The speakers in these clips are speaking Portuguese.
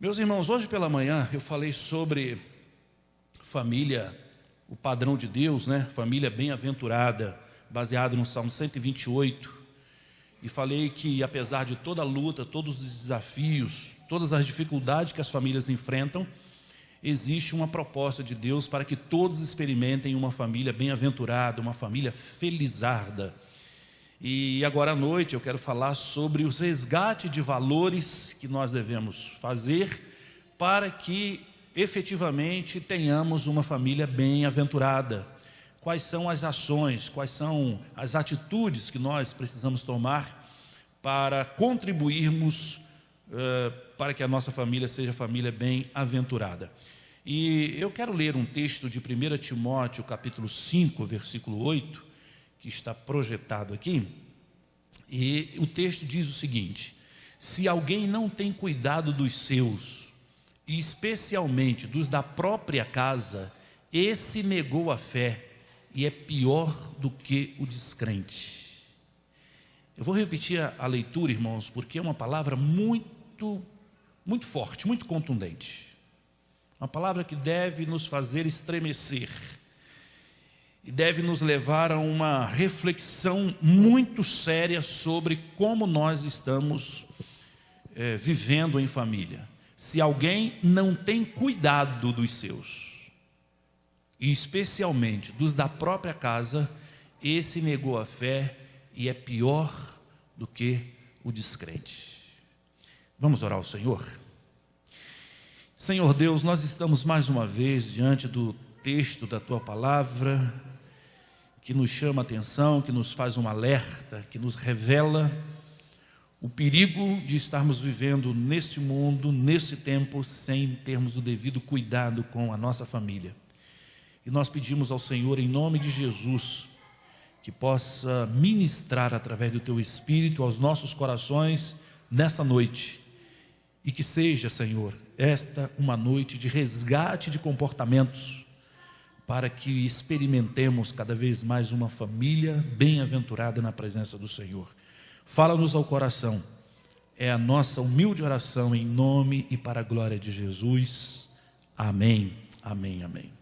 Meus irmãos, hoje pela manhã eu falei sobre família, o padrão de Deus, né? Família bem-aventurada, baseado no Salmo 128. E falei que apesar de toda a luta, todos os desafios, todas as dificuldades que as famílias enfrentam, existe uma proposta de Deus para que todos experimentem uma família bem-aventurada, uma família felizarda. E agora à noite eu quero falar sobre os resgates de valores que nós devemos fazer para que efetivamente tenhamos uma família bem-aventurada. Quais são as ações, quais são as atitudes que nós precisamos tomar para contribuirmos para que a nossa família seja família bem-aventurada. E eu quero ler um texto de 1 Timóteo, capítulo 5, versículo 8, que está projetado aqui, e o texto diz o seguinte: se alguém não tem cuidado dos seus, e especialmente dos da própria casa, esse negou a fé, e é pior do que o descrente. Eu vou repetir a leitura, irmãos, porque é uma palavra muito forte, muito contundente. Uma palavra que deve nos fazer estremecer e deve nos levar a uma reflexão muito séria sobre como nós estamos vivendo em família. Se alguém não tem cuidado dos seus, e especialmente dos da própria casa, esse negou a fé e é pior do que o descrente. Vamos orar ao Senhor? Senhor Deus, nós estamos mais uma vez diante do texto da Tua Palavra, que nos chama a atenção, que nos faz um alerta, que nos revela o perigo de estarmos vivendo neste mundo, nesse tempo, sem termos o devido cuidado com a nossa família. E nós pedimos ao Senhor, em nome de Jesus, que possa ministrar através do Teu Espírito aos nossos corações nessa noite. E que seja, Senhor, esta uma noite de resgate de comportamentos, para que experimentemos cada vez mais uma família bem-aventurada na presença do Senhor. Fala-nos ao coração. É a nossa humilde oração em nome e para a glória de Jesus. Amém, amém, amém.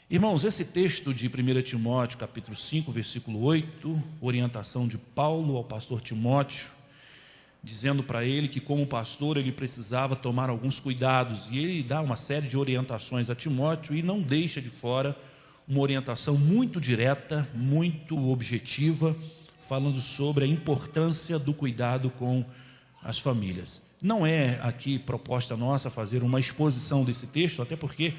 Irmãos, esse texto de 1 Timóteo, capítulo 5, versículo 8, orientação de Paulo ao pastor Timóteo, dizendo para ele que como pastor ele precisava tomar alguns cuidados, e ele dá uma série de orientações a Timóteo e não deixa de fora uma orientação muito direta, muito objetiva, falando sobre a importância do cuidado com as famílias. Não é aqui proposta nossa fazer uma exposição desse texto, até porque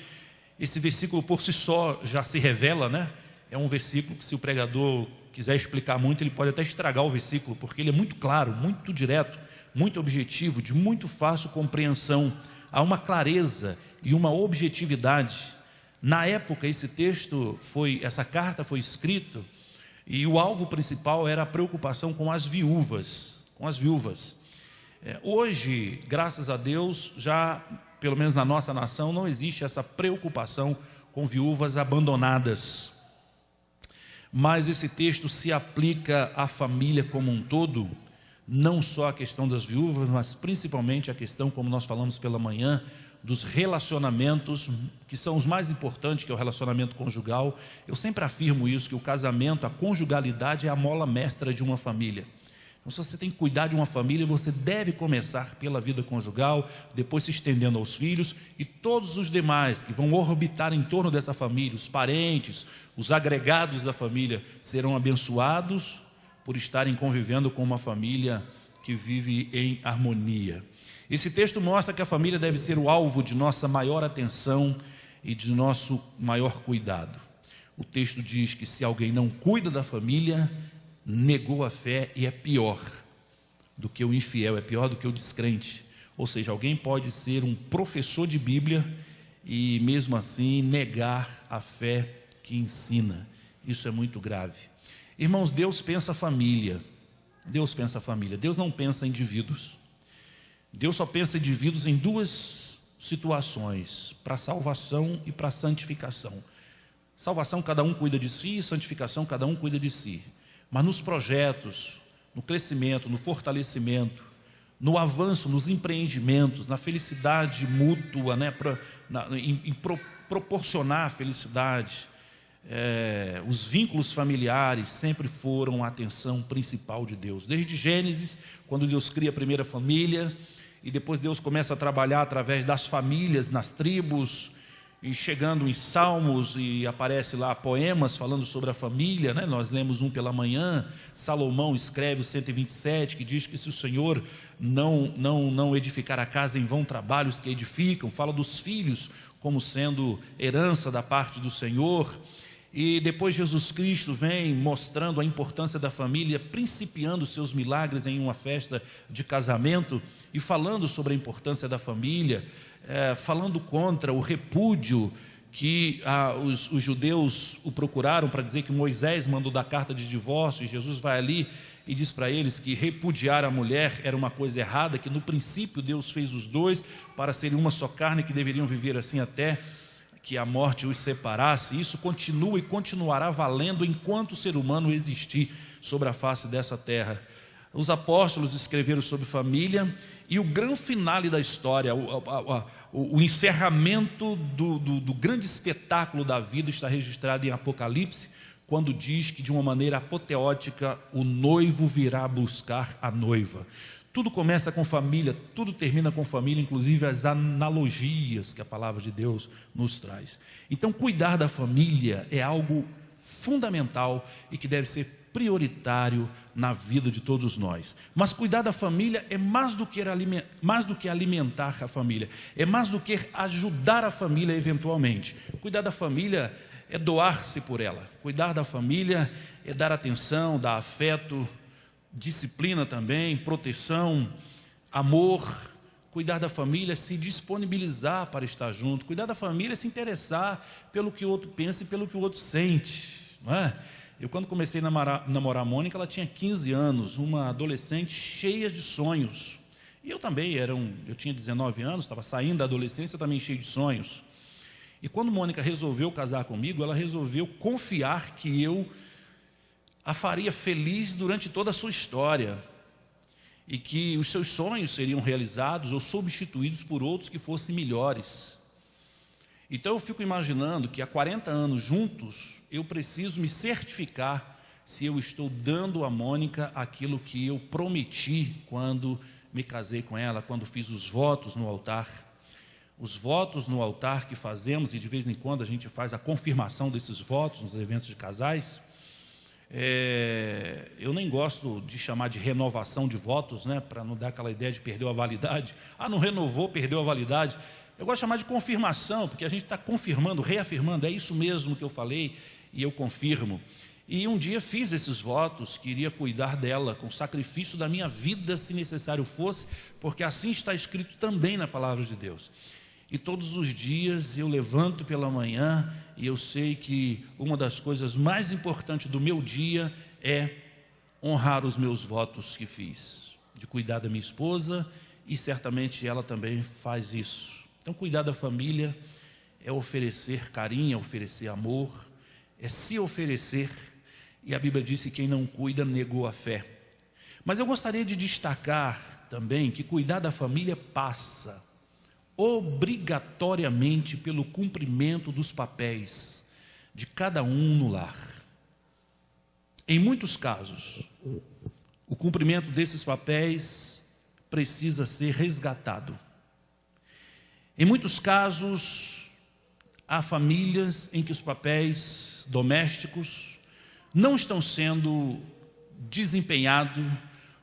esse versículo por si só já se revela, né? É um versículo que, se o pregador quiser explicar muito, ele pode até estragar o versículo, porque ele é muito claro, muito direto, muito objetivo, de muito fácil compreensão. Há uma clareza e uma objetividade. Na época, essa carta foi escrita, e o alvo principal era a preocupação com as viúvas. Hoje, graças a Deus, já, pelo menos na nossa nação, não existe essa preocupação com viúvas abandonadas. Mas esse texto se aplica à família como um todo, não só a questão das viúvas, mas principalmente a questão, como nós falamos pela manhã, dos relacionamentos, que são os mais importantes, que é o relacionamento conjugal. Eu sempre afirmo isso, que o casamento, a conjugalidade é a mola mestra de uma família. Então, se você tem que cuidar de uma família, você deve começar pela vida conjugal, depois se estendendo aos filhos, e todos os demais que vão orbitar em torno dessa família, os parentes, os agregados da família, serão abençoados por estarem convivendo com uma família que vive em harmonia. Esse texto mostra que a família deve ser o alvo de nossa maior atenção e de nosso maior cuidado. O texto diz que se alguém não cuida da família, negou a fé e é pior do que o infiel, é pior do que o descrente. Ou seja, alguém pode ser um professor de Bíblia e mesmo assim negar a fé que ensina. Isso é muito grave. Irmãos, Deus pensa família. Deus não pensa indivíduos. Deus só pensa indivíduos em duas situações: para salvação e para santificação. Salvação, cada um cuida de si, e santificação, cada um cuida de si. Mas nos projetos, no crescimento, no fortalecimento, no avanço, nos empreendimentos, na felicidade mútua, né, proporcionar felicidade. Os vínculos familiares sempre foram a atenção principal de Deus. Desde Gênesis, quando Deus cria a primeira família, e depois Deus começa a trabalhar através das famílias, nas tribos, e chegando em Salmos, e aparece lá poemas falando sobre a família, né? Nós lemos um pela manhã. Salomão escreve o 127, que diz que se o Senhor não edificar a casa, em vão trabalhos que edificam. Fala dos filhos como sendo herança da parte do Senhor. E depois Jesus Cristo vem mostrando a importância da família, principiando seus milagres em uma festa de casamento e falando sobre a importância da família, falando contra o repúdio que os judeus o procuraram para dizer que Moisés mandou dar carta de divórcio, e Jesus vai ali e diz para eles que repudiar a mulher era uma coisa errada, que no princípio Deus fez os dois para serem uma só carne, que deveriam viver assim até que a morte os separasse. Isso continua e continuará valendo enquanto o ser humano existir sobre a face dessa terra. Os apóstolos escreveram sobre família, e o grande finale da história, o encerramento do grande espetáculo da vida está registrado em Apocalipse, quando diz que de uma maneira apoteótica o noivo virá buscar a noiva. Tudo começa com família, tudo termina com família, inclusive as analogias que a palavra de Deus nos traz. Então, cuidar da família é algo fundamental e que deve ser prioritário na vida de todos nós. Mas cuidar da família é mais do que alimentar a família, é mais do que ajudar a família eventualmente. Cuidar da família é doar-se por ela. Cuidar da família é dar atenção, dar afeto, disciplina também, proteção, amor. Cuidar da família é se disponibilizar para estar junto. Cuidar da família é se interessar pelo que o outro pensa e pelo que o outro sente, não é? Eu, quando comecei a namorar a Mônica, ela tinha 15 anos, uma adolescente cheia de sonhos. E eu também, eu tinha 19 anos, estava saindo da adolescência, também cheio de sonhos. E quando Mônica resolveu casar comigo, ela resolveu confiar que eu a faria feliz durante toda a sua história, e que os seus sonhos seriam realizados ou substituídos por outros que fossem melhores. Então eu fico imaginando que há 40 anos juntos, eu preciso me certificar se eu estou dando a Mônica aquilo que eu prometi quando me casei com ela, quando fiz os votos no altar. Os votos no altar que fazemos, e de vez em quando a gente faz a confirmação desses votos nos eventos de casais. Eu nem gosto de chamar de renovação de votos, né, para não dar aquela ideia de perdeu a validade. Não renovou, perdeu a validade. Eu gosto de chamar de confirmação, porque a gente está confirmando, reafirmando, é isso mesmo que eu falei, e eu confirmo. E um dia fiz esses votos, que iria cuidar dela com sacrifício da minha vida, se necessário fosse, porque assim está escrito também na palavra de Deus. E todos os dias eu levanto pela manhã, e eu sei que uma das coisas mais importantes do meu dia é honrar os meus votos que fiz, de cuidar da minha esposa, e certamente ela também faz isso. Então, cuidar da família é oferecer carinho, é oferecer amor, é se oferecer, e a Bíblia diz que quem não cuida negou a fé. Mas eu gostaria de destacar também que cuidar da família passa obrigatoriamente pelo cumprimento dos papéis de cada um no lar. Em muitos casos, o cumprimento desses papéis precisa ser resgatado. Em muitos casos, há famílias em que os papéis domésticos não estão sendo desempenhados,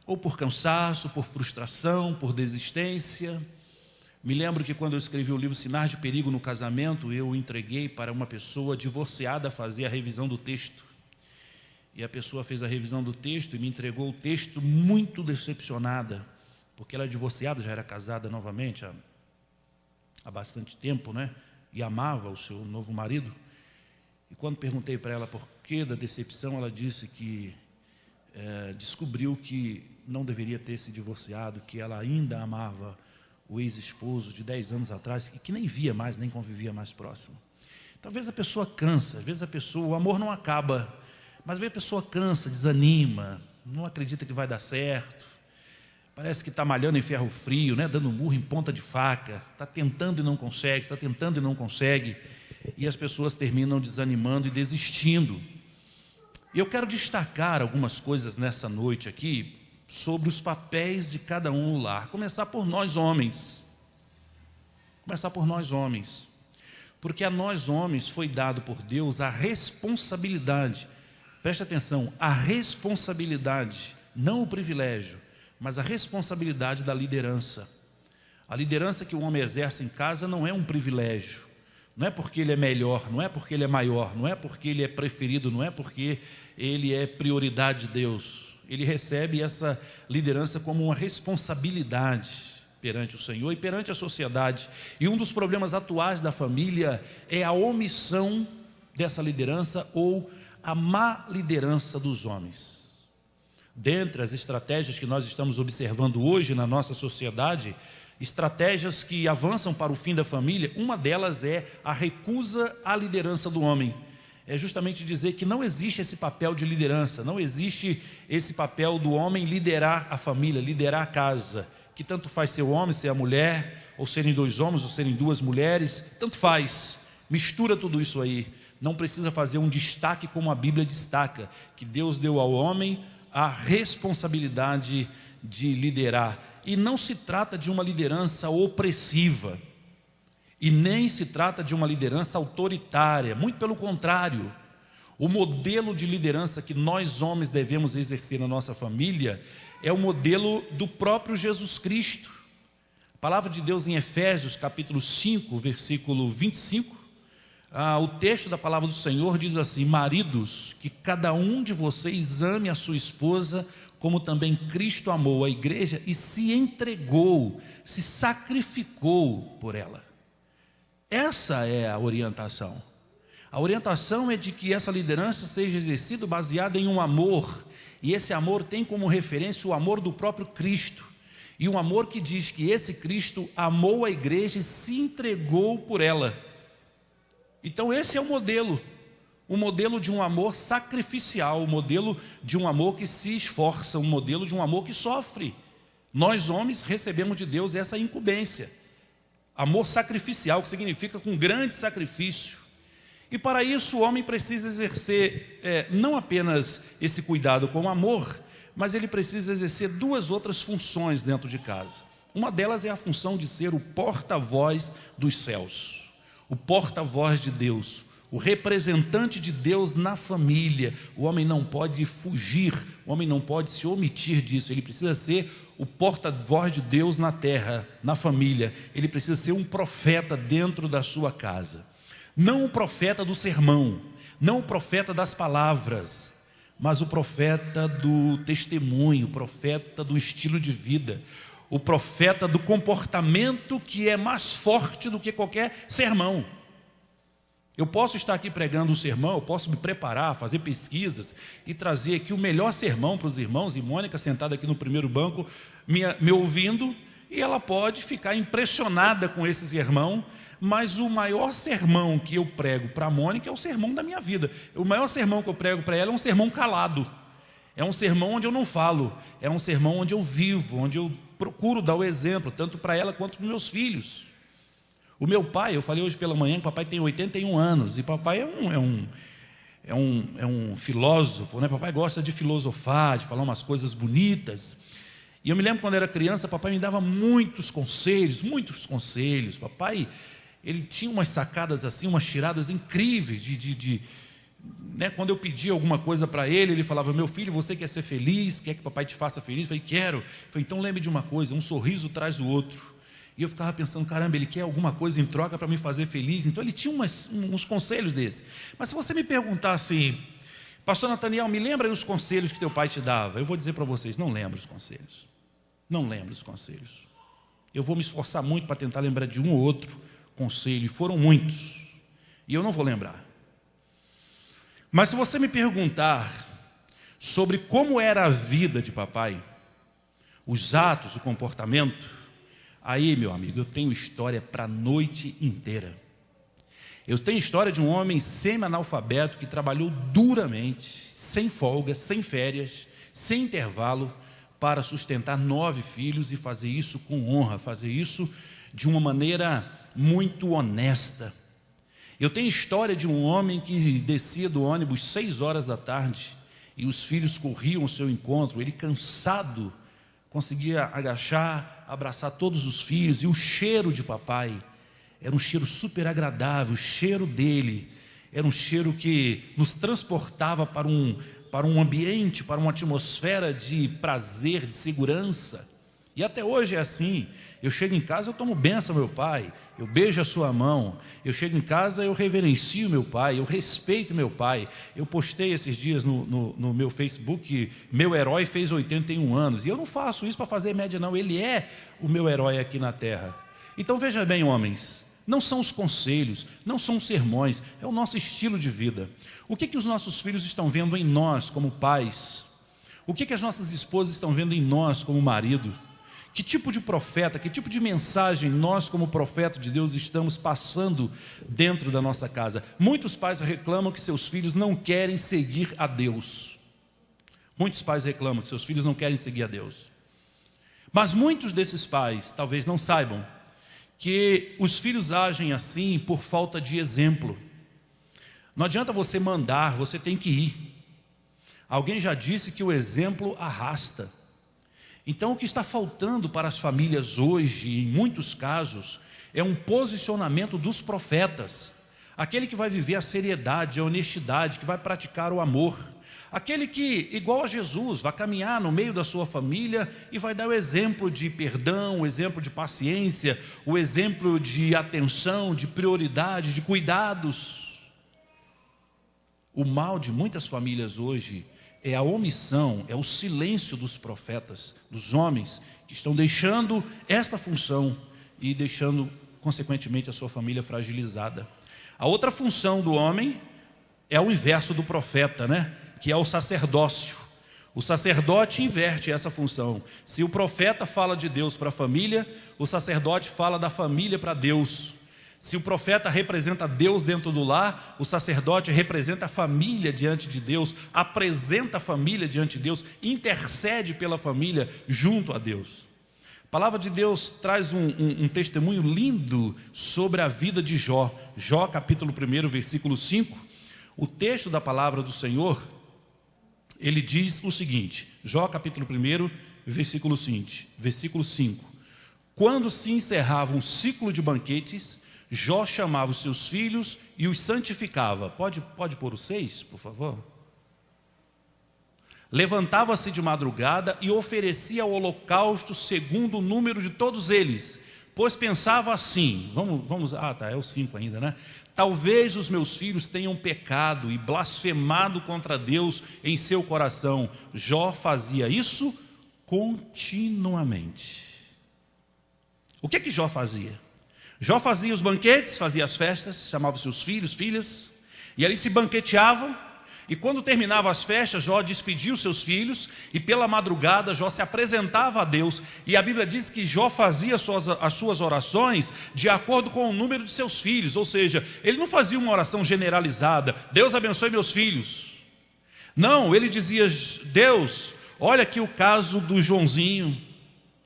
ou por cansaço, por frustração, por desistência. Me lembro que quando eu escrevi o livro Sinais de Perigo no Casamento, eu entreguei para uma pessoa divorciada fazer a revisão do texto. E a pessoa fez a revisão do texto e me entregou o texto muito decepcionada, porque ela é divorciada, já era casada novamente há bastante tempo, né? E amava o seu novo marido. E quando perguntei para ela por que da decepção, ela disse que descobriu que não deveria ter se divorciado, que ela ainda amava o ex-esposo de 10 anos atrás, e que nem via mais, nem convivia mais próximo. Talvez a pessoa cansa, às vezes o amor não acaba, mas às vezes a pessoa cansa, desanima, não acredita que vai dar certo, parece que está malhando em ferro frio, né? Dando murro em ponta de faca, está tentando e não consegue, está tentando e não consegue, e as pessoas terminam desanimando e desistindo. E eu quero destacar algumas coisas nessa noite aqui, sobre os papéis de cada um no lar. Começar por nós homens. Começar por nós homens. Porque a nós homens foi dado por Deus a responsabilidade, preste atenção, a responsabilidade, não o privilégio, mas a responsabilidade da liderança. A liderança que o homem exerce em casa não é um privilégio, não é porque ele é melhor, não é porque ele é maior, não é porque ele é preferido, não é porque ele é prioridade de Deus. Ele recebe essa liderança como uma responsabilidade perante o Senhor e perante a sociedade. E um dos problemas atuais da família é a omissão dessa liderança ou a má liderança dos homens. Dentre as estratégias que nós estamos observando hoje na nossa sociedade, estratégias que avançam para o fim da família, uma delas é a recusa à liderança do homem. É justamente dizer que não existe esse papel de liderança, não existe esse papel do homem liderar a família, liderar a casa, que tanto faz ser o homem, ser a mulher, ou serem dois homens, ou serem duas mulheres, tanto faz, mistura tudo isso aí. Não precisa fazer um destaque como a Bíblia destaca, que Deus deu ao homem a responsabilidade de liderar. E não se trata de uma liderança opressiva, e nem se trata de uma liderança autoritária, muito pelo contrário. O modelo de liderança que nós homens devemos exercer na nossa família é o modelo do próprio Jesus Cristo. A palavra de Deus em Efésios capítulo 5, versículo 25, o texto da palavra do Senhor diz assim: maridos, que cada um de vocês ame a sua esposa, como também Cristo amou a igreja e se entregou, se sacrificou por ela. Essa é a orientação. A orientação é de que essa liderança seja exercida baseada em um amor, e esse amor tem como referência o amor do próprio Cristo, e um amor que diz que esse Cristo amou a igreja e se entregou por ela. Então esse é o modelo de um amor sacrificial, o modelo de um amor que se esforça, um modelo de um amor que sofre. Nós homens recebemos de Deus essa incumbência, amor sacrificial, que significa com grande sacrifício. E para isso o homem precisa exercer não apenas esse cuidado com o amor, mas ele precisa exercer duas outras funções dentro de casa. Uma delas é a função de ser o porta-voz dos céus, o porta-voz de Deus, o representante de Deus na família. O homem não pode fugir, o homem não pode se omitir disso. Ele precisa ser o porta-voz de Deus na terra, na família. Ele precisa ser um profeta dentro da sua casa. Não o profeta do sermão, não o profeta das palavras, mas o profeta do testemunho, o profeta do estilo de vida, o profeta do comportamento, que é mais forte do que qualquer sermão. Eu posso estar aqui pregando um sermão, eu posso me preparar, fazer pesquisas e trazer aqui o melhor sermão para os irmãos, e Mônica sentada aqui no primeiro banco me ouvindo, e ela pode ficar impressionada com esse sermão, mas o maior sermão que eu prego para a Mônica é o sermão da minha vida. O maior sermão que eu prego para ela é um sermão calado, é um sermão onde eu não falo, é um sermão onde eu vivo, onde eu procuro dar o exemplo, tanto para ela quanto para os meus filhos. O meu pai, eu falei hoje pela manhã que papai tem 81 anos, e papai é um filósofo, né? Papai gosta de filosofar, de falar umas coisas bonitas. E eu me lembro quando era criança, papai me dava muitos conselhos. Papai, ele tinha umas sacadas assim, umas tiradas incríveis, né? Quando eu pedia alguma coisa para ele falava: meu filho, você quer ser feliz? Quer que papai te faça feliz? Eu falei: quero. Eu falei: então lembre de uma coisa, um sorriso traz o outro. E eu ficava pensando: caramba, ele quer alguma coisa em troca para me fazer feliz. Então ele tinha uns conselhos desses. Mas se você me perguntar assim: pastor Nathaniel, me lembra aí os conselhos que teu pai te dava? Eu vou dizer para vocês: não lembro os conselhos. Não lembro os conselhos. Eu vou me esforçar muito para tentar lembrar de um ou outro conselho, e foram muitos, e eu não vou lembrar. Mas se você me perguntar sobre como era a vida de papai, os atos, o comportamento, aí, meu amigo, eu tenho história para a noite inteira. Eu tenho história de um homem semi-analfabeto que trabalhou duramente, sem folga, sem férias, sem intervalo, para sustentar 9 filhos e fazer isso com honra, fazer isso de uma maneira muito honesta. Eu tenho história de um homem que descia do ônibus 6 horas da tarde e os filhos corriam ao seu encontro. Ele, cansado, conseguia agachar, abraçar todos os filhos, e o cheiro de papai era um cheiro super agradável. O cheiro dele era um cheiro que nos transportava para um ambiente, para uma atmosfera de prazer, de segurança. E até hoje é assim. Eu chego em casa, eu tomo bênção ao meu pai, eu beijo a sua mão. Eu chego em casa, eu reverencio meu pai, eu respeito meu pai. Eu postei esses dias no meu Facebook que meu herói fez 81 anos. E eu não faço isso para fazer média, não. Ele é o meu herói aqui na terra. Então veja bem, homens, não são os conselhos, não são os sermões, é o nosso estilo de vida. O que os nossos filhos estão vendo em nós como pais? O que as nossas esposas estão vendo em nós como marido? Que tipo de profeta, que tipo de mensagem nós como profeta de Deus estamos passando dentro da nossa casa? Muitos pais reclamam que seus filhos não querem seguir a Deus. Muitos pais reclamam que seus filhos não querem seguir a Deus. Mas muitos desses pais talvez não saibam que os filhos agem assim por falta de exemplo. Não adianta você mandar, você tem que ir. Alguém já disse que o exemplo arrasta. Então o que está faltando para as famílias hoje, em muitos casos, é um posicionamento dos profetas. Aquele que vai viver a seriedade, a honestidade, que vai praticar o amor. Aquele que, igual a Jesus, vai caminhar no meio da sua família e vai dar o exemplo de perdão, o exemplo de paciência, o exemplo de atenção, de prioridade, de cuidados. O mal de muitas famílias hoje é a omissão, é o silêncio dos profetas, dos homens, que estão deixando esta função e deixando, consequentemente, a sua família fragilizada. A outra função do homem é o inverso do profeta, né? Que é o sacerdócio. O sacerdote inverte essa função. Se o profeta fala de Deus para a família, o sacerdote fala da família para Deus. Se o profeta representa Deus dentro do lar, o sacerdote representa a família diante de Deus, apresenta a família diante de Deus, intercede pela família junto a Deus. A palavra de Deus traz um testemunho lindo sobre a vida de Jó. Jó, capítulo 1, versículo 5. O texto da palavra do Senhor, ele diz o seguinte, Jó, capítulo 1, versículo 5. Quando se encerrava um ciclo de banquetes, Jó chamava os seus filhos e os santificava. Pode pôr o 6, por favor? Levantava-se de madrugada e oferecia o holocausto segundo o número de todos eles, pois pensava assim, é o 5 ainda, né? Talvez os meus filhos tenham pecado e blasfemado contra Deus em seu coração. Jó fazia isso continuamente. O que Jó fazia? Jó fazia os banquetes, fazia as festas, chamava seus filhos, filhas, e ali se banqueteavam, e quando terminava as festas, Jó despedia os seus filhos, e pela madrugada Jó se apresentava a Deus, e a Bíblia diz que Jó fazia as suas orações de acordo com o número de seus filhos, ou seja, ele não fazia uma oração generalizada, Deus abençoe meus filhos. Não, ele dizia, Deus, olha aqui o caso do Joãozinho,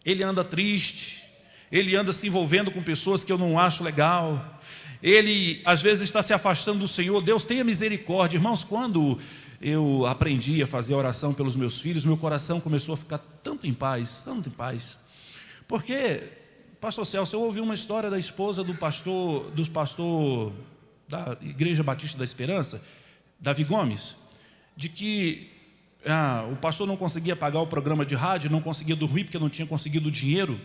ele anda triste, ele anda se envolvendo com pessoas que eu não acho legal, ele às vezes está se afastando do Senhor. Deus tenha misericórdia. Irmãos, quando eu aprendi a fazer oração pelos meus filhos, meu coração começou a ficar tanto em paz, porque, pastor Celso, eu ouvi uma história da esposa do pastor da Igreja Batista da Esperança, Davi Gomes, de que o pastor não conseguia pagar o programa de rádio, não conseguia dormir porque não tinha conseguido dinheiro.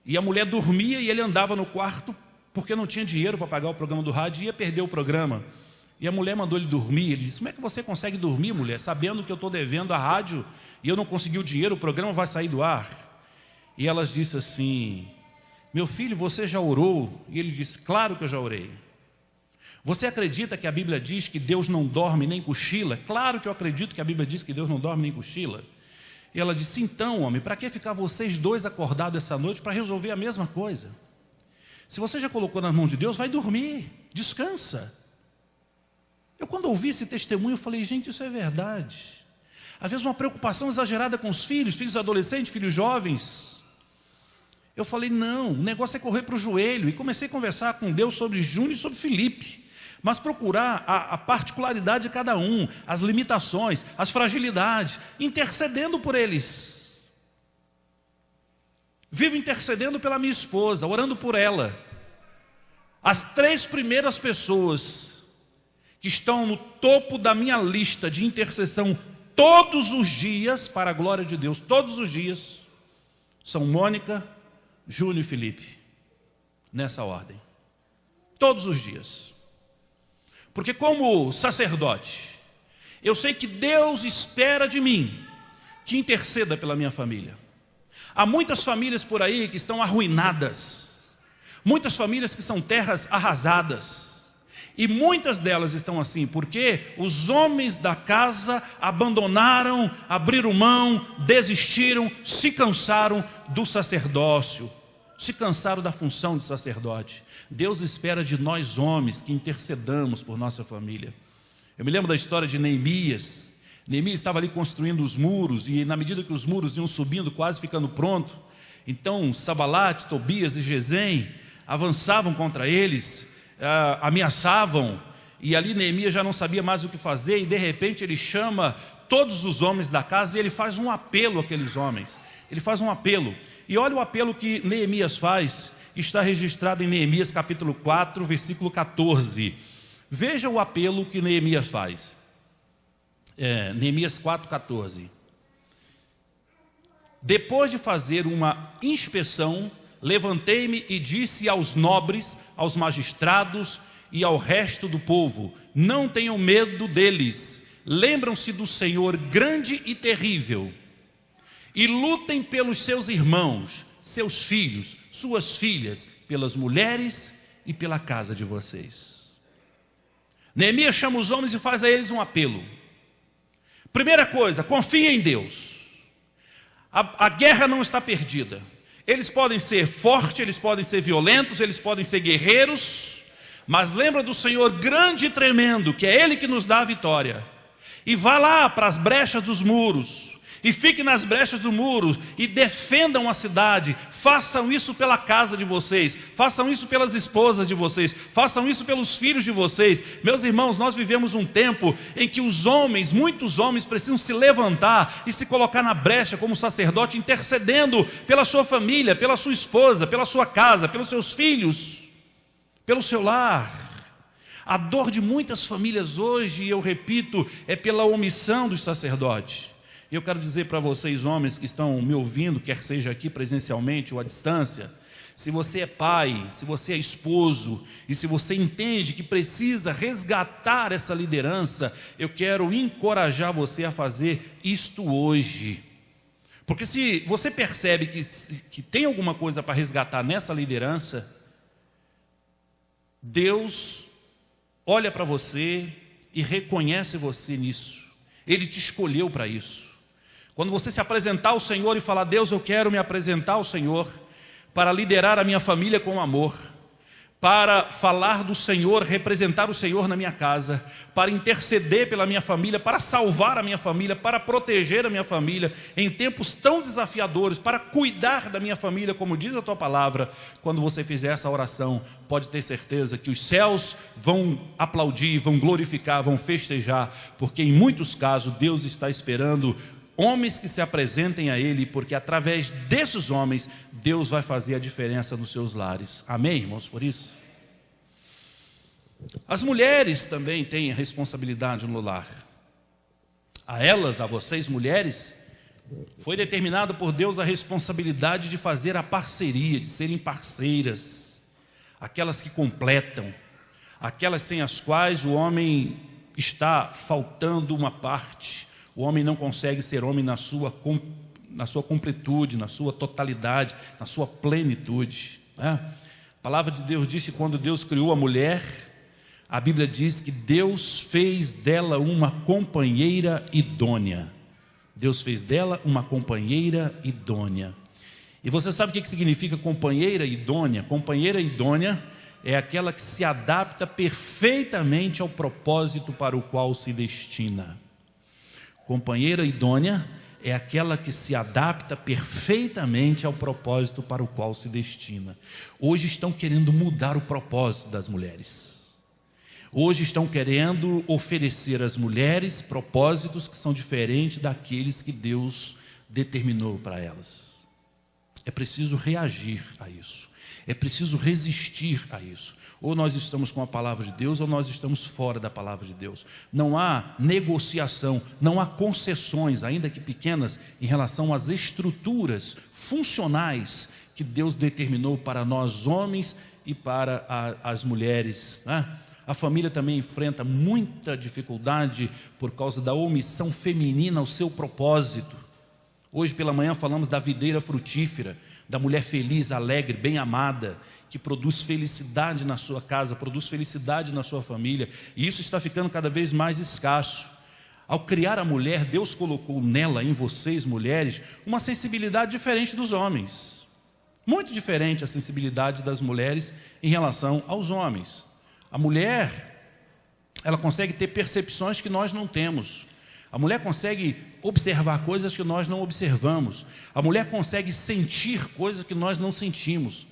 E a mulher dormia e ele andava no quarto porque não tinha dinheiro para pagar o programa do rádio e ia perder o programa. E a mulher mandou ele dormir. Ele disse, como é que você consegue dormir, mulher, sabendo que eu estou devendo a rádio e eu não consegui o dinheiro, o programa vai sair do ar? E ela disse assim, meu filho, você já orou? E ele disse, claro que eu já orei. Você acredita que a Bíblia diz que Deus não dorme nem cochila? Claro que eu acredito que a Bíblia diz que Deus não dorme nem cochila. E ela disse, então, homem, para que ficar vocês dois acordados essa noite para resolver a mesma coisa? Se você já colocou nas mãos de Deus, vai dormir, descansa. Eu quando ouvi esse testemunho, eu falei, gente, isso é verdade. Às vezes uma preocupação exagerada com os filhos adolescentes, filhos jovens. Eu falei, não, o negócio é correr para o joelho. E comecei a conversar com Deus sobre Júnior e sobre Felipe. Mas procurar a particularidade de cada um, as limitações, as fragilidades, intercedendo por eles. Vivo intercedendo pela minha esposa, orando por ela. As 3 primeiras pessoas que estão no topo da minha lista de intercessão todos os dias, para a glória de Deus, todos os dias, são Mônica, Júnior e Felipe. Nessa ordem. Todos os dias. Porque como sacerdote, eu sei que Deus espera de mim que interceda pela minha família. Há muitas famílias por aí que estão arruinadas. Muitas famílias que são terras arrasadas. E muitas delas estão assim, porque os homens da casa abandonaram, abriram mão, desistiram, se cansaram do sacerdócio, se cansaram da função de sacerdote. Deus espera de nós homens que intercedamos por nossa família. Eu me lembro da história de Neemias. Neemias estava ali construindo os muros, e na medida que os muros iam subindo, quase ficando pronto, então Sabalate, Tobias e Gesem avançavam contra eles, ameaçavam, e ali Neemias já não sabia mais o que fazer, e de repente ele chama todos os homens da casa e ele faz um apelo àqueles homens. Ele faz um apelo, e olha o apelo que Neemias faz, está registrado em Neemias capítulo 4, versículo 14. Veja o apelo que Neemias faz. Neemias 4, 14. Depois de fazer uma inspeção, levantei-me e disse aos nobres, aos magistrados e ao resto do povo: não tenham medo deles, lembram-se do Senhor grande e terrível, e lutem pelos seus irmãos, seus filhos, suas filhas, pelas mulheres e pela casa de vocês. Neemias chama os homens e faz a eles um apelo. Primeira coisa, confiem em Deus. A guerra não está perdida. Eles podem ser fortes, eles podem ser violentos, eles podem ser guerreiros, mas lembra do Senhor grande e tremendo, que é Ele que nos dá a vitória. E vá lá para as brechas dos muros, e fique nas brechas do muro, e defendam a cidade. Façam isso pela casa de vocês, façam isso pelas esposas de vocês, façam isso pelos filhos de vocês. Meus irmãos, nós vivemos um tempo em que os homens, muitos homens, precisam se levantar e se colocar na brecha como sacerdote, intercedendo pela sua família, pela sua esposa, pela sua casa, pelos seus filhos, pelo seu lar. A dor de muitas famílias hoje, eu repito, é pela omissão dos sacerdotes. E eu quero dizer para vocês, homens que estão me ouvindo, quer seja aqui presencialmente ou à distância, se você é pai, se você é esposo, e se você entende que precisa resgatar essa liderança, eu quero encorajar você a fazer isto hoje. Porque se você percebe que tem alguma coisa para resgatar nessa liderança, Deus olha para você e reconhece você nisso. Ele te escolheu para isso. Quando você se apresentar ao Senhor e falar: Deus, eu quero me apresentar ao Senhor para liderar a minha família com amor, para falar do Senhor, representar o Senhor na minha casa, para interceder pela minha família, para salvar a minha família, para proteger a minha família em tempos tão desafiadores, para cuidar da minha família, como diz a tua palavra. Quando você fizer essa oração, pode ter certeza que os céus vão aplaudir, vão glorificar, vão festejar, porque em muitos casos Deus está esperando homens que se apresentem a Ele, porque através desses homens, Deus vai fazer a diferença nos seus lares. Amém, irmãos, por isso? As mulheres também têm responsabilidade no lar. A elas, a vocês mulheres, foi determinado por Deus a responsabilidade de fazer a parceria, de serem parceiras, aquelas que completam, aquelas sem as quais o homem está faltando uma parte. O homem não consegue ser homem na sua completude, na sua totalidade, na sua plenitude. A palavra de Deus diz que quando Deus criou a mulher, a Bíblia diz que Deus fez dela uma companheira idônea. Deus fez dela uma companheira idônea. E você sabe o que significa companheira idônea? Companheira idônea é aquela que se adapta perfeitamente ao propósito para o qual se destina. Companheira idônea é aquela que se adapta perfeitamente ao propósito para o qual se destina. Hoje estão querendo mudar o propósito das mulheres. Hoje estão querendo oferecer às mulheres propósitos que são diferentes daqueles que Deus determinou para elas. É preciso reagir a isso. É preciso resistir a isso. Ou nós estamos com a palavra de Deus, ou nós estamos fora da palavra de Deus. Não há negociação, não há concessões, ainda que pequenas, em relação às estruturas funcionais que Deus determinou para nós homens e para as mulheres, né? A família também enfrenta muita dificuldade por causa da omissão feminina ao seu propósito. Hoje pela manhã falamos da videira frutífera, da mulher feliz, alegre, bem amada, que produz felicidade na sua casa, produz felicidade na sua família, e isso está ficando cada vez mais escasso. Ao criar a mulher, Deus colocou nela, em vocês mulheres, uma sensibilidade diferente dos homens, muito diferente a sensibilidade das mulheres em relação aos homens. A mulher, ela consegue ter percepções que nós não temos. A mulher consegue observar coisas que nós não observamos. A mulher consegue sentir coisas que nós não sentimos.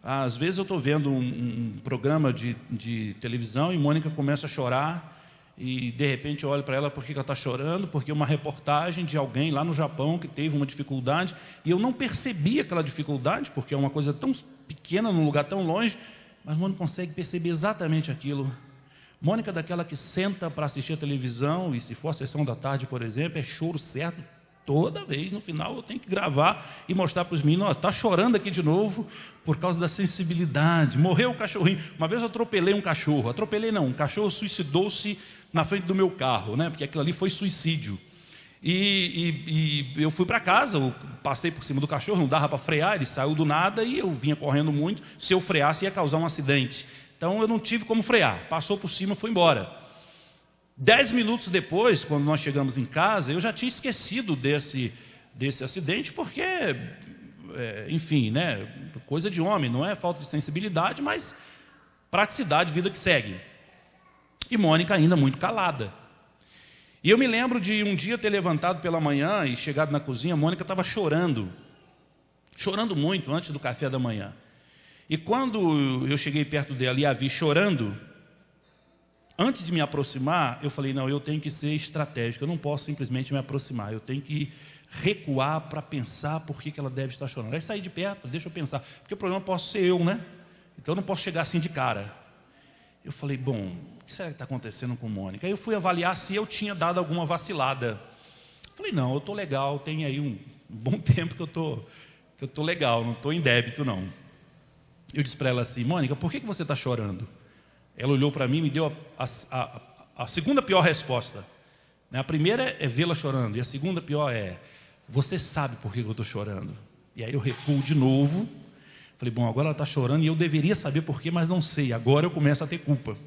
Às vezes eu estou vendo um programa de televisão e Mônica começa a chorar e de repente eu olho para ela, por que ela está chorando? Porque uma reportagem de alguém lá no Japão que teve uma dificuldade e eu não percebi aquela dificuldade, porque é uma coisa tão pequena, num lugar tão longe, mas Mônica consegue perceber exatamente aquilo. Mônica é daquela que senta para assistir a televisão e se for a sessão da tarde, por exemplo, é choro certo. Toda vez, no final, eu tenho que gravar e mostrar para os meninos, está chorando aqui de novo por causa da sensibilidade. Morreu o cachorrinho. Uma vez eu atropelei um cachorro. Um cachorro suicidou-se na frente do meu carro, né? Porque aquilo ali foi suicídio. E eu fui para casa, eu passei por cima do cachorro, não dava para frear, ele saiu do nada e eu vinha correndo muito. Se eu freasse, ia causar um acidente. Então eu não tive como frear. Passou por cima, foi embora. 10 minutos depois, quando nós chegamos em casa, eu já tinha esquecido desse acidente, porque, enfim, né, coisa de homem, não é falta de sensibilidade, mas praticidade, vida que segue. E Mônica ainda muito calada. E eu me lembro de um dia ter levantado pela manhã e chegado na cozinha, Mônica estava chorando muito antes do café da manhã. E quando eu cheguei perto dela e a vi chorando, antes de me aproximar, eu falei, não, eu tenho que ser estratégico, eu não posso simplesmente me aproximar, eu tenho que recuar para pensar por que ela deve estar chorando. Aí saí de perto, falei, deixa eu pensar, porque o problema posso ser eu, né? Então eu não posso chegar assim de cara. Eu falei, bom, o que será que está acontecendo com Mônica? Aí eu fui avaliar se eu tinha dado alguma vacilada. Falei, não, eu estou legal, tem aí um bom tempo que eu estou legal, não estou em débito, não. Eu disse para ela assim, Mônica, por que você está chorando? Ela olhou para mim e me deu a segunda pior resposta. A primeira é vê-la chorando, e a segunda pior é, você sabe por que eu estou chorando? E aí eu recuo de novo. Falei, bom, agora ela está chorando e eu deveria saber por quê, mas não sei. Agora eu começo a ter culpa.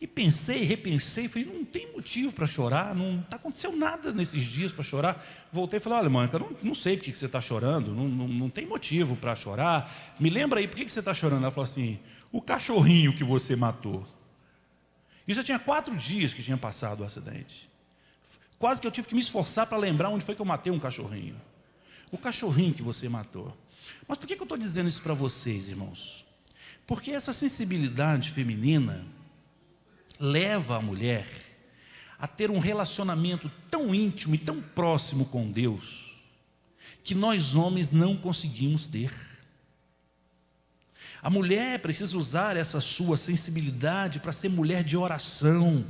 E pensei, repensei, falei, não tem motivo para chorar, não aconteceu nada nesses dias para chorar. Voltei e falei, olha, Mônica, não sei por que você está chorando, não tem motivo para chorar. Me lembra aí, por que você está chorando? Ela falou assim, o cachorrinho que você matou. E já tinha 4 dias que tinha passado o acidente. Quase que eu tive que me esforçar para lembrar onde foi que eu matei um cachorrinho. O cachorrinho que você matou. Mas por que eu estou dizendo isso para vocês, irmãos? Porque essa sensibilidade feminina leva a mulher a ter um relacionamento tão íntimo e tão próximo com Deus que nós homens não conseguimos ter. A mulher precisa usar essa sua sensibilidade para ser mulher de oração,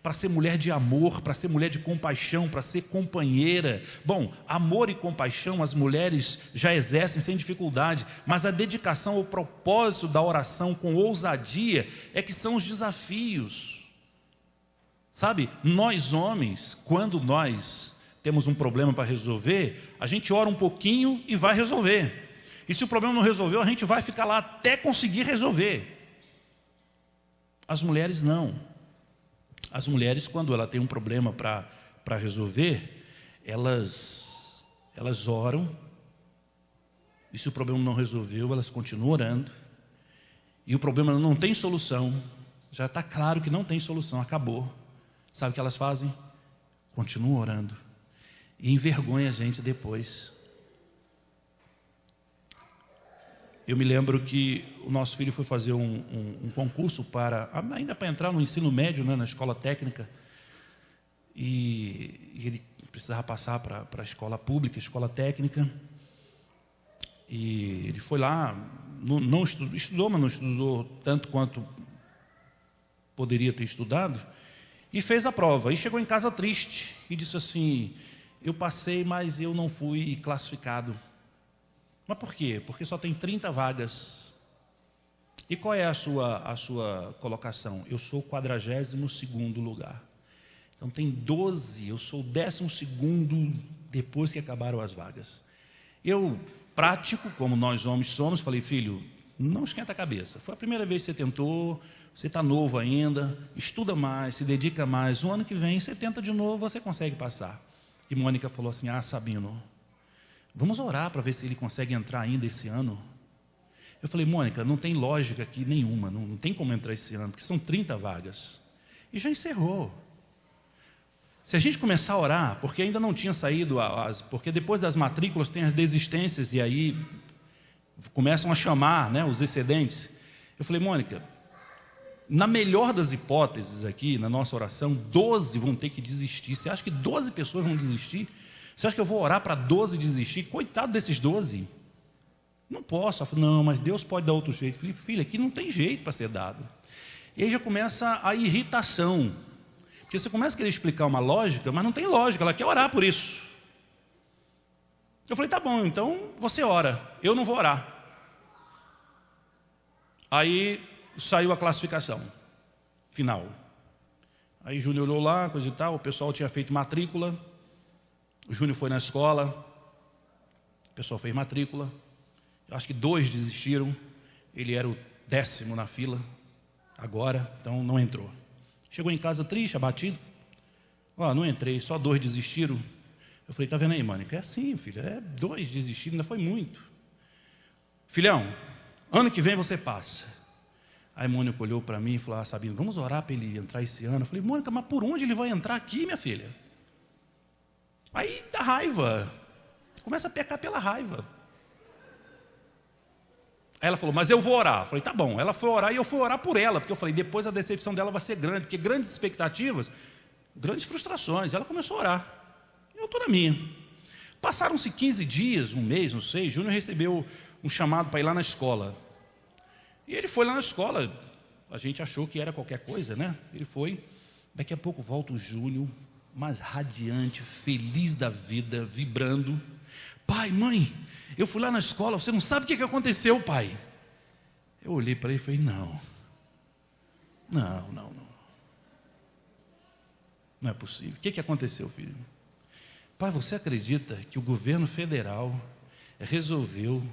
para ser mulher de amor, para ser mulher de compaixão, para ser companheira. Bom, amor e compaixão as mulheres já exercem sem dificuldade, mas a dedicação ao propósito da oração com ousadia é que são os desafios. Sabe, nós homens, quando nós temos um problema para resolver, a gente ora um pouquinho e vai resolver. E se o problema não resolveu, a gente vai ficar lá até conseguir resolver. As mulheres não. As mulheres, quando ela tem um problema para resolver, elas oram, e se o problema não resolveu, elas continuam orando, e o problema não tem solução, já está claro que não tem solução, acabou. Sabe o que elas fazem? Continua orando. E envergonha a gente depois. Eu me lembro que o nosso filho foi fazer um concurso ainda para entrar no ensino médio, né, na escola técnica. E ele precisava passar para a escola pública, escola técnica. E ele foi lá, não estudou, mas não estudou tanto quanto poderia ter estudado. E fez a prova. E chegou em casa triste e disse assim: eu passei, mas eu não fui classificado. Mas por quê? Porque só tem 30 vagas. E qual é a sua colocação? Eu sou o 42º lugar. Então tem 12, eu sou o 12º depois que acabaram as vagas. Eu, prático, como nós homens somos, falei: filho, não esquenta a cabeça. Foi a primeira vez que você tentou, você está novo ainda, estuda mais, se dedica mais. O ano que vem você tenta de novo, você consegue passar. E Mônica falou assim: Sabino, vamos orar para ver se ele consegue entrar ainda esse ano. Eu falei: Mônica, não tem lógica aqui nenhuma, não tem como entrar esse ano, porque são 30 vagas. E já encerrou. Se a gente começar a orar, porque ainda não tinha saído, porque depois das matrículas tem as desistências, e aí começam a chamar, né, os excedentes. Eu falei: Mônica, na melhor das hipóteses aqui, na nossa oração, 12 vão ter que desistir. Você acha que 12 pessoas vão desistir? Você acha que eu vou orar para 12 desistir? Coitado desses 12. Não posso. Eu falei: não, mas Deus pode dar outro jeito. Eu falei: filha, aqui não tem jeito para ser dado. E aí já começa a irritação. Porque você começa a querer explicar uma lógica, mas não tem lógica, ela quer orar por isso. Eu falei: tá bom, então você ora, eu não vou orar. Aí saiu a classificação final. Aí Júnior olhou lá, coisa e tal, o pessoal tinha feito matrícula, o Júnior foi na escola, o pessoal fez matrícula, eu acho que 2 desistiram, ele era o 10º na fila, agora, então não entrou. Chegou em casa triste, abatido. Não entrei, só 2 desistiram. Eu falei: tá vendo aí, Mônica? É assim, filha, 2 desistiram, ainda foi muito. Filhão, ano que vem você passa. Aí Mônica olhou para mim e falou: Sabino, vamos orar para ele entrar esse ano. Eu falei: Mônica, mas por onde ele vai entrar aqui, minha filha? Aí dá raiva. Começa a pecar pela raiva. Aí ela falou: mas eu vou orar. Eu falei: tá bom. Ela foi orar e eu fui orar por ela, porque eu falei: depois a decepção dela vai ser grande, porque grandes expectativas, grandes frustrações. Ela começou a orar. Eu estou na minha. Passaram-se 15 dias, um mês, não sei. Júnior recebeu um chamado para ir lá na escola. E ele foi lá na escola. A gente achou que era qualquer coisa, né? Ele foi. Daqui a pouco volta o Júnior, mais radiante, feliz da vida, vibrando. Pai, mãe, eu fui lá na escola, você não sabe o que aconteceu, pai? Eu olhei para ele e falei: não é possível. O que aconteceu, filho? Pai, você acredita que o governo federal resolveu,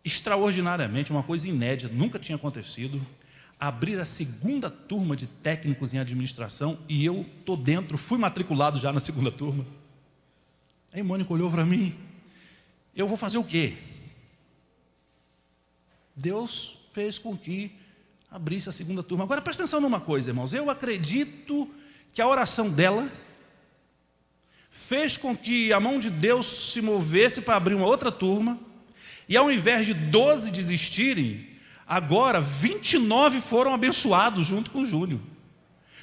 extraordinariamente, uma coisa inédita, nunca tinha acontecido, abrir a 2ª turma de técnicos em administração, e eu estou dentro, fui matriculado já na 2ª turma. Aí Mônica olhou para mim: eu vou fazer o quê? Deus fez com que abrisse a 2ª turma. Agora presta atenção numa coisa, irmãos. Eu acredito que a oração dela fez com que a mão de Deus se movesse para abrir uma outra turma, e ao invés de 12 desistirem, agora 29 foram abençoados junto com o Júnior.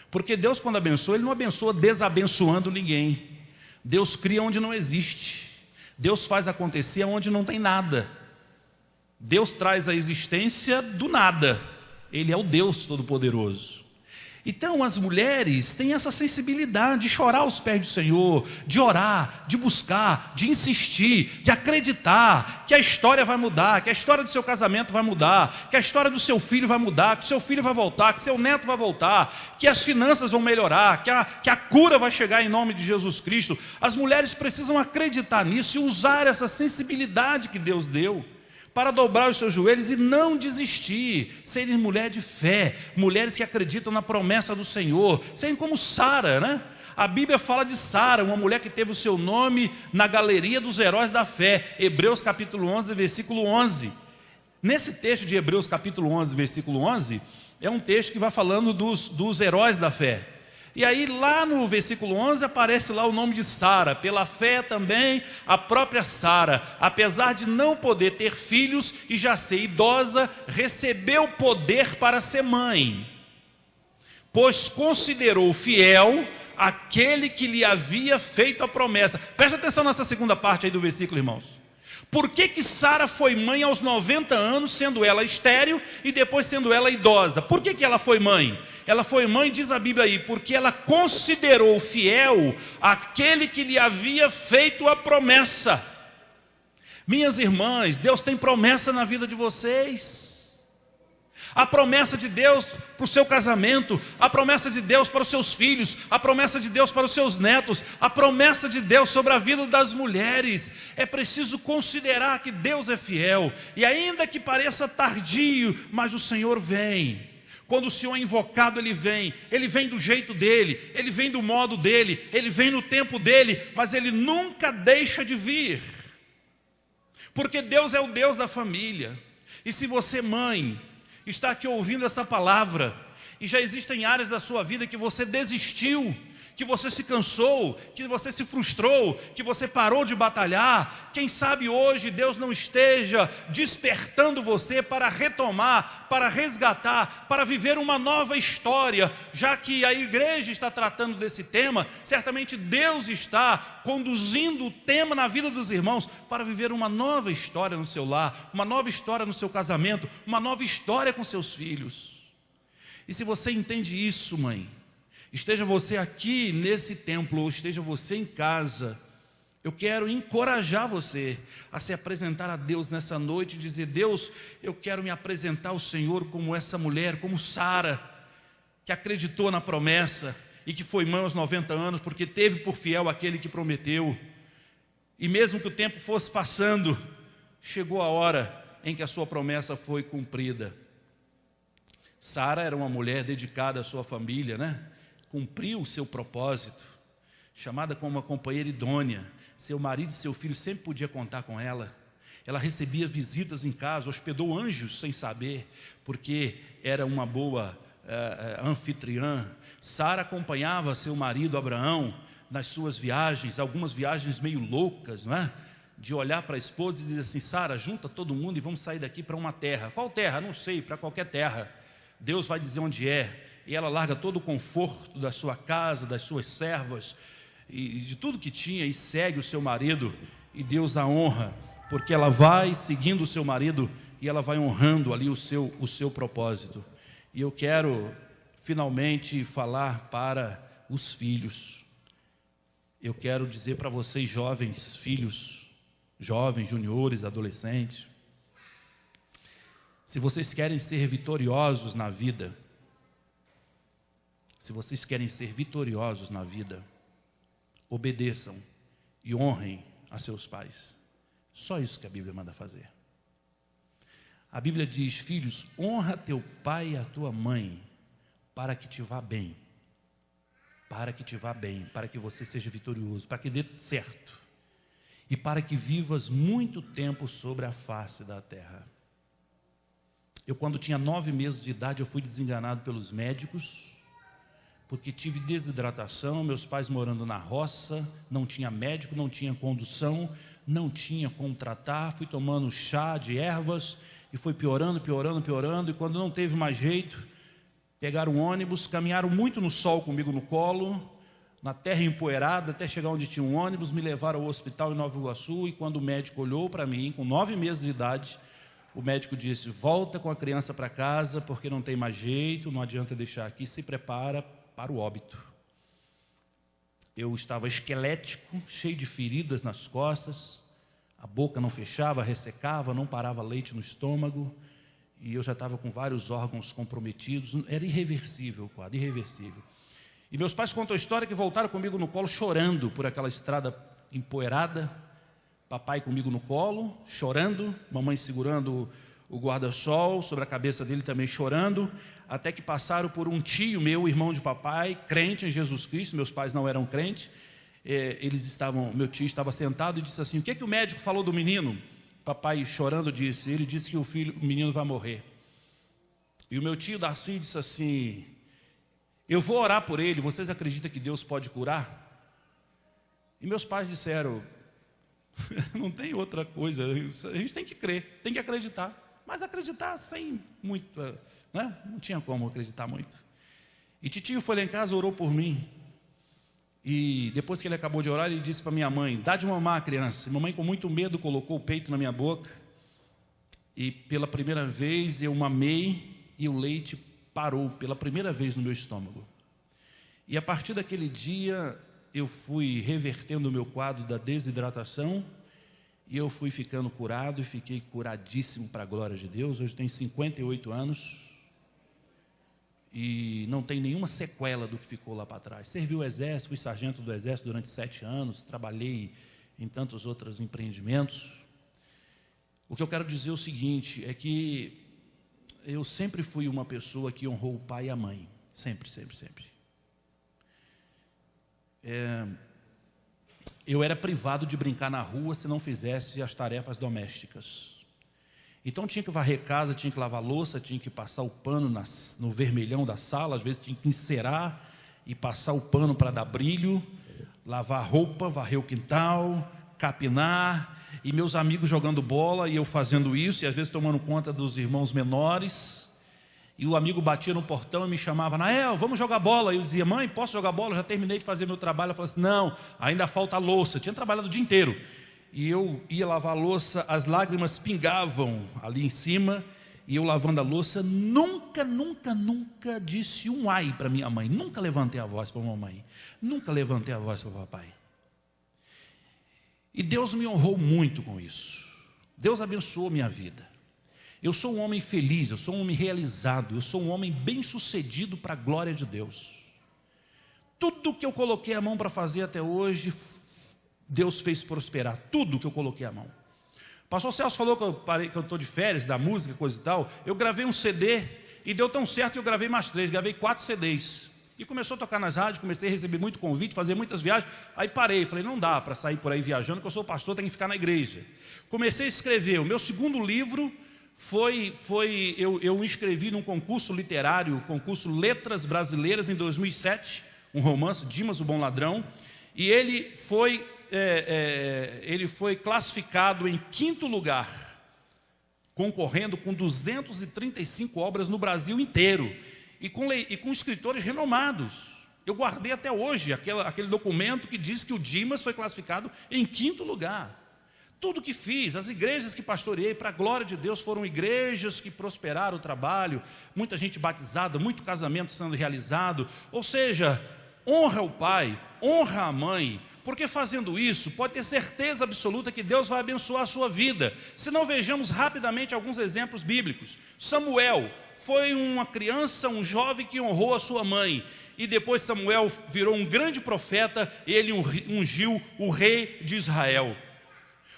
Porque Deus, quando abençoa, Ele não abençoa desabençoando ninguém. Deus cria onde não existe. Deus faz acontecer onde não tem nada. Deus traz a existência do nada. Ele é o Deus Todo-Poderoso. Então as mulheres têm essa sensibilidade de chorar aos pés do Senhor, de orar, de buscar, de insistir, de acreditar que a história vai mudar, que a história do seu casamento vai mudar, que a história do seu filho vai mudar, que o seu filho vai voltar, que seu neto vai voltar, que as finanças vão melhorar, que a cura vai chegar em nome de Jesus Cristo. As mulheres precisam acreditar nisso e usar essa sensibilidade que Deus deu para dobrar os seus joelhos e não desistir, serem mulheres de fé, mulheres que acreditam na promessa do Senhor, serem como Sara, né? A Bíblia fala de Sara, uma mulher que teve o seu nome na galeria dos heróis da fé, Hebreus capítulo 11, versículo 11. Nesse texto de Hebreus capítulo 11, versículo 11, é um texto que vai falando dos heróis da fé. E aí lá no versículo 11 aparece lá o nome de Sara. Pela fé também a própria Sara, apesar de não poder ter filhos e já ser idosa, recebeu poder para ser mãe, pois considerou fiel aquele que lhe havia feito a promessa. Presta atenção nessa segunda parte aí do versículo, irmãos. Por que Sara foi mãe aos 90 anos, sendo ela estéril e depois sendo ela idosa? Por que ela foi mãe? Ela foi mãe, diz a Bíblia aí, porque ela considerou fiel aquele que lhe havia feito a promessa. Minhas irmãs, Deus tem promessa na vida de vocês. A promessa de Deus para o seu casamento, a promessa de Deus para os seus filhos, a promessa de Deus para os seus netos, a promessa de Deus sobre a vida das mulheres. É preciso considerar que Deus é fiel, e ainda que pareça tardio, mas o Senhor vem. Quando o Senhor é invocado, Ele vem do jeito dEle, Ele vem do modo dEle, Ele vem no tempo dEle, mas Ele nunca deixa de vir, porque Deus é o Deus da família. E se você, mãe, está aqui ouvindo essa palavra, e já existem áreas da sua vida que você desistiu, que você se cansou, que você se frustrou, que você parou de batalhar, quem sabe hoje Deus não esteja despertando você para retomar, para resgatar, para viver uma nova história. Já que a igreja está tratando desse tema, certamente Deus está conduzindo o tema na vida dos irmãos para viver uma nova história no seu lar, uma nova história no seu casamento, uma nova história com seus filhos. E se você entende isso, mãe, esteja você aqui nesse templo, ou esteja você em casa, eu quero encorajar você a se apresentar a Deus nessa noite e dizer: Deus, eu quero me apresentar ao Senhor como essa mulher, como Sara, que acreditou na promessa e que foi mãe aos 90 anos, porque teve por fiel aquele que prometeu. E mesmo que o tempo fosse passando, chegou a hora em que a sua promessa foi cumprida. Sara era uma mulher dedicada à sua família, né? Cumpriu o seu propósito, chamada como uma companheira idônea. Seu marido e seu filho sempre podiam contar com ela. Ela recebia visitas em casa, hospedou anjos sem saber, porque era uma boa anfitriã. Sara acompanhava seu marido Abraão nas suas viagens, algumas viagens meio loucas, não é? De olhar para a esposa e dizer assim: Sara, junta todo mundo e vamos sair daqui para uma terra. Qual terra? Não sei, para qualquer terra. Deus vai dizer onde é. E ela larga todo o conforto da sua casa, das suas servas e de tudo que tinha, e segue o seu marido, e Deus a honra, porque ela vai seguindo o seu marido e ela vai honrando ali o seu propósito. E eu quero finalmente falar para os filhos. Eu quero dizer para vocês, jovens, filhos, jovens, juniores, adolescentes, se vocês querem ser vitoriosos na vida, se vocês querem ser vitoriosos na vida, obedeçam e honrem a seus pais. Só isso que a Bíblia manda fazer. A Bíblia diz: filhos, honra teu pai e a tua mãe, para que te vá bem. Para que te vá bem, para que você seja vitorioso, para que dê certo. E para que vivas muito tempo sobre a face da terra. Eu, quando tinha 9 meses de idade, eu fui desenganado pelos médicos, porque tive desidratação, meus pais morando na roça, não tinha médico, não tinha condução, não tinha como tratar, fui tomando chá de ervas, e foi piorando, e quando não teve mais jeito, pegaram um ônibus, caminharam muito no sol comigo no colo, na terra empoeirada, até chegar onde tinha um ônibus, me levaram ao hospital em Nova Iguaçu, e quando o médico olhou para mim, com 9 meses de idade, o médico disse: volta com a criança para casa, porque não tem mais jeito, não adianta deixar aqui, se prepara para o óbito. Eu estava esquelético, cheio de feridas nas costas, a boca não fechava, ressecava, não parava leite no estômago, e eu já estava com vários órgãos comprometidos. Era irreversível o quadro, irreversível. E meus pais contam a história que voltaram comigo no colo chorando por aquela estrada empoeirada, papai comigo no colo, chorando, mamãe segurando o guarda-sol sobre a cabeça dele também chorando, até que passaram por um tio meu, irmão de papai, crente em Jesus Cristo. Meus pais não eram crentes. Meu tio estava sentado e disse assim: o que o médico falou do menino? Papai, chorando, disse: ele disse que o menino vai morrer. E o meu tio Darcy disse assim: eu vou orar por ele, vocês acreditam que Deus pode curar? E meus pais disseram, não tem outra coisa, a gente tem que crer, tem que acreditar, mas acreditar sem muito, né? Não tinha como acreditar muito. E titio foi lá em casa, orou por mim, e depois que ele acabou de orar, ele disse para minha mãe, dá de mamar a criança. E mamãe, com muito medo, colocou o peito na minha boca, e pela primeira vez eu mamei, e o leite parou pela primeira vez no meu estômago. E a partir daquele dia eu fui revertendo o meu quadro da desidratação, e eu fui ficando curado, e fiquei curadíssimo para a glória de Deus. Hoje tenho 58 anos, e não tem nenhuma sequela do que ficou lá para trás. Servi o exército, fui sargento do exército durante 7 anos, trabalhei em tantos outros empreendimentos. O que eu quero dizer é o seguinte, é que eu sempre fui uma pessoa que honrou o pai e a mãe, sempre, sempre, sempre. Eu era privado de brincar na rua se não fizesse as tarefas domésticas. Então tinha que varrer casa, tinha que lavar louça, tinha que passar o pano no vermelhão da sala, às vezes tinha que encerar e passar o pano para dar brilho, lavar roupa, varrer o quintal, capinar, e meus amigos jogando bola e eu fazendo isso, e às vezes tomando conta dos irmãos menores. E o amigo batia no portão e me chamava, Nael, vamos jogar bola. E eu dizia, mãe, posso jogar bola? Eu já terminei de fazer meu trabalho. Eu falava assim, não, ainda falta a louça. Eu tinha trabalhado o dia inteiro. E eu ia lavar a louça, as lágrimas pingavam ali em cima, e eu lavando a louça, nunca disse um ai para minha mãe. Nunca levantei a voz para a mamãe. Nunca levantei a voz para o papai. E Deus me honrou muito com isso. Deus abençoou minha vida. Eu sou um homem feliz, eu sou um homem realizado, eu sou um homem bem-sucedido para a glória de Deus. Tudo que eu coloquei a mão para fazer até hoje, Deus fez prosperar, tudo que eu coloquei a mão. O pastor Celso falou que eu estou de férias, da música, coisa e tal. Eu gravei um CD e deu tão certo que eu gravei mais 3, gravei 4 CDs. E começou a tocar nas rádios, comecei a receber muito convite, fazer muitas viagens. Aí parei, falei, não dá para sair por aí viajando, porque eu sou pastor, tenho que ficar na igreja. Comecei a escrever, o meu segundo livro eu inscrevi num concurso literário, concurso Letras Brasileiras em 2007, um romance, Dimas, o Bom Ladrão, e ele foi classificado em 5º lugar, concorrendo com 235 obras no Brasil inteiro, e com escritores renomados. Eu guardei até hoje aquele documento que diz que o Dimas foi classificado em 5º lugar. Tudo que fiz, as igrejas que pastoreei, para a glória de Deus, foram igrejas que prosperaram o trabalho, muita gente batizada, muito casamento sendo realizado. Ou seja, honra o pai, honra a mãe, porque fazendo isso, pode ter certeza absoluta que Deus vai abençoar a sua vida. Se não, vejamos rapidamente alguns exemplos bíblicos. Samuel foi uma criança, um jovem que honrou a sua mãe. E depois Samuel virou um grande profeta, e ele ungiu o rei de Israel.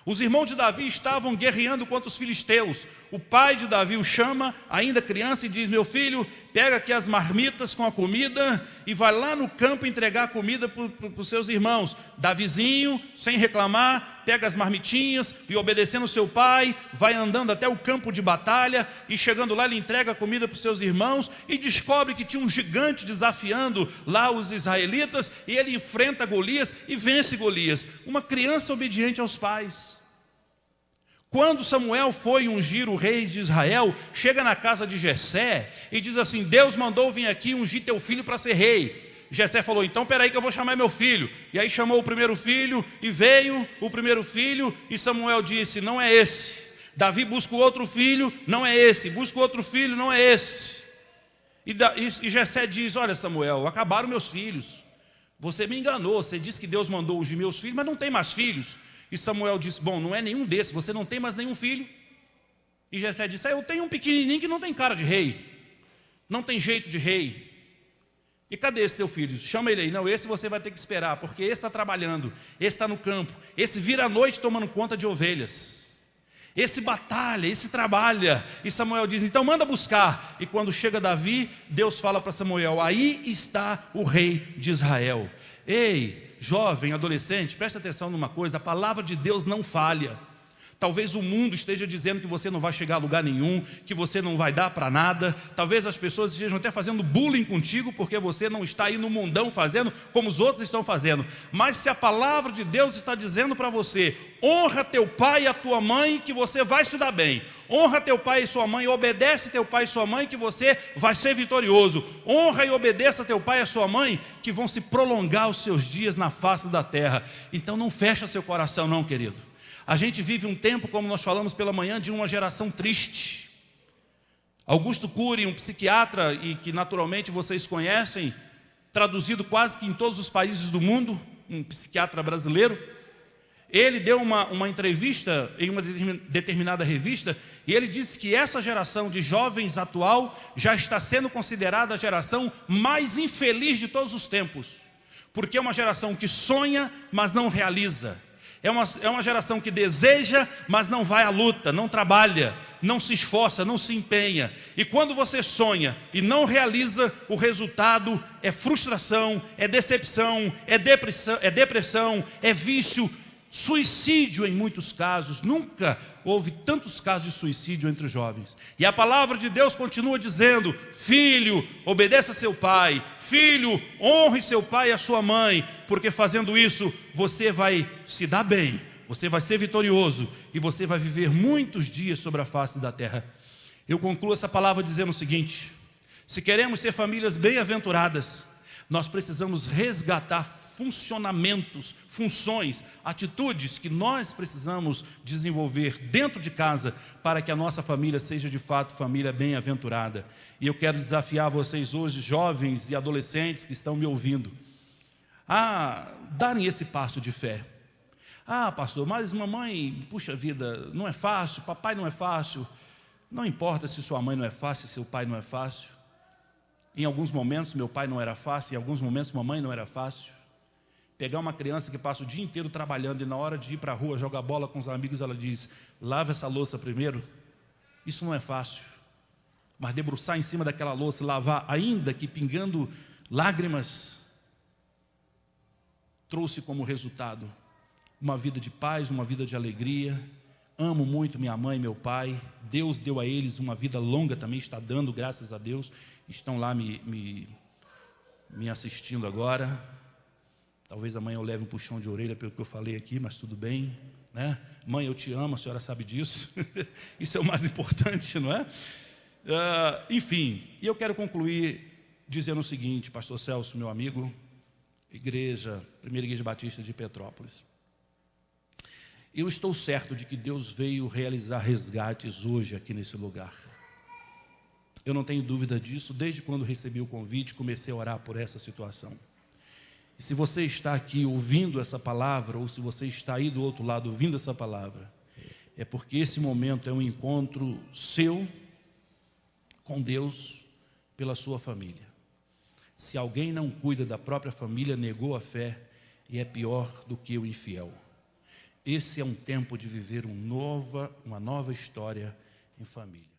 Os irmãos de Davi estavam guerreando contra os filisteus. O pai de Davi o chama, ainda criança, e diz, meu filho, pega aqui as marmitas com a comida e vai lá no campo entregar a comida para os seus irmãos. Davizinho, sem reclamar, pega as marmitinhas e, obedecendo seu pai, vai andando até o campo de batalha, e chegando lá ele entrega a comida para os seus irmãos e descobre que tinha um gigante desafiando lá os israelitas, e ele enfrenta Golias e vence Golias. Uma criança obediente aos pais. Quando Samuel foi ungir o rei de Israel, chega na casa de Jessé e diz assim, Deus mandou vir aqui ungir teu filho para ser rei. Jessé falou, então peraí que eu vou chamar meu filho. E aí chamou o primeiro filho, e veio o primeiro filho, e Samuel disse, não é esse. Davi busca o outro filho, não é esse. Busca o outro filho, não é esse. E Jessé diz, olha Samuel, acabaram meus filhos. Você me enganou, você disse que Deus mandou ungir meus filhos, mas não tem mais filhos. E Samuel disse, bom, não é nenhum desses, você não tem mais nenhum filho. E Jessé disse, eu tenho um pequenininho que não tem cara de rei, não tem jeito de rei. E cadê esse seu filho? Chama ele aí. Não, esse você vai ter que esperar, porque esse está trabalhando, esse está no campo, esse vira à noite tomando conta de ovelhas. Esse batalha, esse trabalha. E Samuel diz, então manda buscar. E quando chega Davi, Deus fala para Samuel, aí está o rei de Israel. Ei, jovem, adolescente, presta atenção numa coisa, a palavra de Deus não falha. Talvez o mundo esteja dizendo que você não vai chegar a lugar nenhum, que você não vai dar para nada. Talvez as pessoas estejam até fazendo bullying contigo, porque você não está aí no mundão fazendo como os outros estão fazendo. Mas se a palavra de Deus está dizendo para você, honra teu pai e a tua mãe, que você vai se dar bem. Honra teu pai e sua mãe, obedece teu pai e sua mãe, que você vai ser vitorioso. Honra e obedeça teu pai e a sua mãe, que vão se prolongar os seus dias na face da terra. Então não fecha seu coração não, querido. A gente vive um tempo, como nós falamos pela manhã, de uma geração triste. Augusto Cury, um psiquiatra, e que naturalmente vocês conhecem, traduzido quase que em todos os países do mundo, um psiquiatra brasileiro, ele deu uma entrevista em uma determinada revista, e ele disse que essa geração de jovens atual já está sendo considerada a geração mais infeliz de todos os tempos, porque é uma geração que sonha, mas não realiza. É uma geração que deseja, mas não vai à luta, não trabalha, não se esforça, não se empenha. E quando você sonha e não realiza, o resultado é frustração, é decepção, é depressão, é vício, suicídio em muitos casos. Nunca houve tantos casos de suicídio entre os jovens. E a palavra de Deus continua dizendo: filho, obedeça a seu pai. Filho, honre seu pai e a sua mãe, porque fazendo isso, você vai se dar bem, você vai ser vitorioso e você vai viver muitos dias sobre a face da terra. Eu concluo essa palavra dizendo o seguinte: se queremos ser famílias bem-aventuradas, nós precisamos resgatar funcionamentos, funções, atitudes que nós precisamos desenvolver dentro de casa para que a nossa família seja de fato família bem-aventurada. E eu quero desafiar vocês hoje, jovens e adolescentes que estão me ouvindo, a darem esse passo de fé. Ah, pastor, mas mamãe, puxa vida, não é fácil, papai não é fácil. Não importa se sua mãe não é fácil, se seu pai não é fácil. Em alguns momentos meu pai não era fácil, em alguns momentos mamãe não era fácil. Pegar uma criança que passa o dia inteiro trabalhando e na hora de ir para a rua jogar bola com os amigos, ela diz: lava essa louça primeiro. Isso não é fácil. Mas debruçar em cima daquela louça, lavar, ainda que pingando lágrimas, trouxe como resultado uma vida de paz, uma vida de alegria. Amo muito minha mãe e meu pai. Deus deu a eles uma vida longa também, está dando, graças a Deus. Estão lá me assistindo agora. Talvez amanhã eu leve um puxão de orelha pelo que eu falei aqui, mas tudo bem, né? Mãe, eu te amo, a senhora sabe disso. Isso é o mais importante, não é? Enfim, e eu quero concluir dizendo o seguinte, pastor Celso, meu amigo, Primeira Igreja Batista de Petrópolis. Eu estou certo de que Deus veio realizar resgates hoje aqui nesse lugar. Eu não tenho dúvida disso, desde quando recebi o convite, comecei a orar por essa situação. E se você está aqui ouvindo essa palavra, ou se você está aí do outro lado ouvindo essa palavra, é porque esse momento é um encontro seu com Deus pela sua família. Se alguém não cuida da própria família, negou a fé e é pior do que o infiel. Esse é um tempo de viver uma nova história em família.